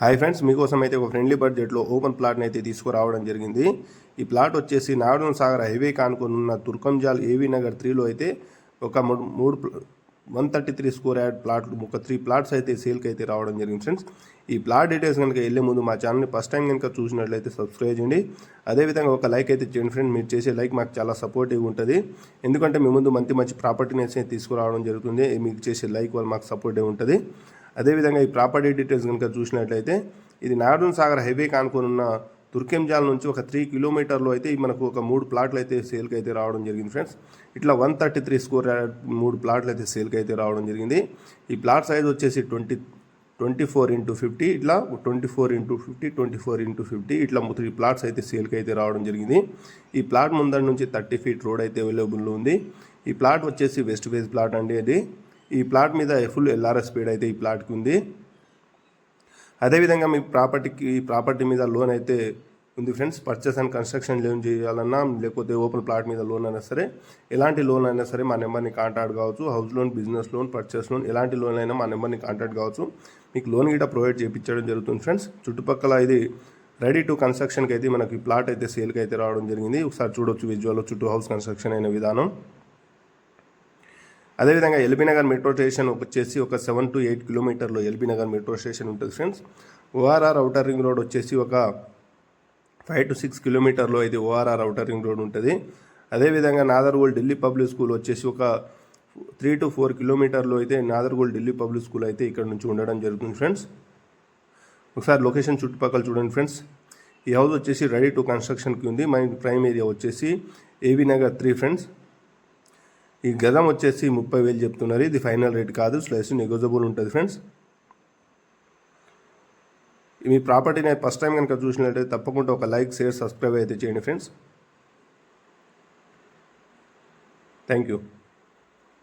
Hi friends, మీకోసం అయితే ఒక ఫ్రెండ్లీ బడ్జెట్లో ఓపెన్ ప్లాట్ని అయితే తీసుకురావడం జరిగింది. ఈ ప్లాట్ వచ్చేసి నాగార్జున సాగర్ హైవే కానుకున్న తుర్కంజాల్ ఏవీ నగర్ 3లో అయితే ఒక 133 స్క్వేర్ యార్డ్ ప్లాట్లు ఒక 3 ప్లాట్స్ అయితే సేల్కి అయితే రావడం జరిగింది ఫ్రెండ్స్. ఈ ప్లాట్ డీటెయిల్స్ కనుక వెళ్ళే ముందు మా ఛానల్ని ఫస్ట్ టైం కనుక చూసినట్లయితే సబ్స్క్రైబ్ చేయండి. అదేవిధంగా ఒక లైక్ అయితే చేయండి ఫ్రెండ్. మీరు చేసే లైక్ మాకు చాలా సపోర్టివ్ ఉంటుంది. ఎందుకంటే మీ ముందు మంచి ప్రాపర్టీని అయితే తీసుకురావడం జరుగుతుంది. మీకు చేసే లైక్ వల్ల మాకు సపోర్టివ్ ఉంటుంది. అదేవిధంగా ఈ ప్రాపర్టీ డీటెయిల్స్ కనుక చూసినట్లయితే ఇది నాగార్జున సాగర్ హైవే కానుకున్న తుర్కెంజాల్ నుంచి ఒక 3 కిలోమీటర్లో అయితే మనకు ఒక 3 ప్లాట్లు అయితే సేల్కి అయితే రావడం జరిగింది ఫ్రెండ్స్. ఇట్లా 133 స్క్వేర్ యార్డ్ 3 ప్లాట్లు అయితే సేల్కి అయితే రావడం జరిగింది. ఈ ప్లాట్ సైజ్ వచ్చేసి 24x50, ఇట్లా 24x50, 24x50 ఇట్లా 3 ప్లాట్స్ అయితే సేల్కి అయితే రావడం జరిగింది. ఈ ప్లాట్ ముందర నుంచి 30 ఫీట్ రోడ్ అయితే అవైలబుల్ ఉంది. ఈ ప్లాట్ వచ్చేసి వెస్ట్ ఫేస్ ప్లాట్ అండి. అది ఈ ప్లాట్ మీద ఫుల్ ఎల్ఆర్ఎస్ స్పీడ్ అయితే ఈ ప్లాట్కి ఉంది. అదేవిధంగా మీ ప్రాపర్టీ మీద లోన్ అయితే ఉంది friends. Purchase and construction loan చేయాలన్నా లేకపోతే ఓపెన్ ప్లాట్ మీద లోన్ అయినా సరే, ఎలాంటి లోన్ అయినా సరే మా నెంబర్ని కాంటాక్ట్ కావచ్చు. House loan, business loan, purchase loan, ఎలాంటి లోన్ అయినా మా నెంబర్ని కాంటాక్ట్ కావచ్చు. మీకు లోన్ గిట్ట ప్రొవైడ్ చేయించడం జరుగుతుంది ఫ్రెండ్స్. చుట్టుపక్కల ఇది రెడీ టు కన్స్ట్రక్షన్కి అయితే మనకి ప్లాట్ అయితే సేల్కి అయితే రావడం జరిగింది. ఒకసారి చూడొచ్చు విజువల్ చుట్టూ హౌస్ కన్స్ట్రక్షన్ అయిన విధానం. అదేవిధంగా ఎల్బీనగర్ మెట్రో స్టేషన్ వచ్చేసి ఒక 7 to 8 కిలోమీటర్లో ఎల్బీనగర్ మెట్రో స్టేషన్ ఉంటుంది friends. ORR outer ring road వచ్చేసి ఒక 5 to 6 కిలోమీటర్లో అయితే ఓఆర్ఆర్ ఔటర్ రింగ్ రోడ్ ఉంటుంది. అదేవిధంగా నాదర్గోల్ ఢిల్లీ పబ్లిక్ స్కూల్ వచ్చేసి ఒక 3 to 4 కిలోమీటర్లో అయితే నాదర్గోల్ ఢిల్లీ పబ్లిక్ స్కూల్ అయితే ఇక్కడ నుంచి ఉండడం జరుగుతుంది ఫ్రెండ్స్. ఒకసారి లొకేషన్ చుట్టుపక్కల చూడండి ఫ్రెండ్స్. ఈ హౌస్ వచ్చేసి రెడీ టు కన్స్ట్రక్షన్కి ఉంది. మన ప్రైమ్ ఏరియా వచ్చేసి ఏవీ నగర్ 3 ఫ్రెండ్స్. ఈ గజం వచ్చేసి 30,000 చెప్తున్నారు. ఇది ఫైనల్ రేట్ కాదు, స్లైస్ నెగోజియబుల్ ఉంటుంది ఫ్రెండ్స్. మీ ప్రాపర్టీని ఫస్ట్ టైం కనుక చూసినట్లయితే తప్పకుండా ఒక లైక్, షేర్, సబ్స్క్రైబ్ అయితే చేయండి ఫ్రెండ్స్. Thank you.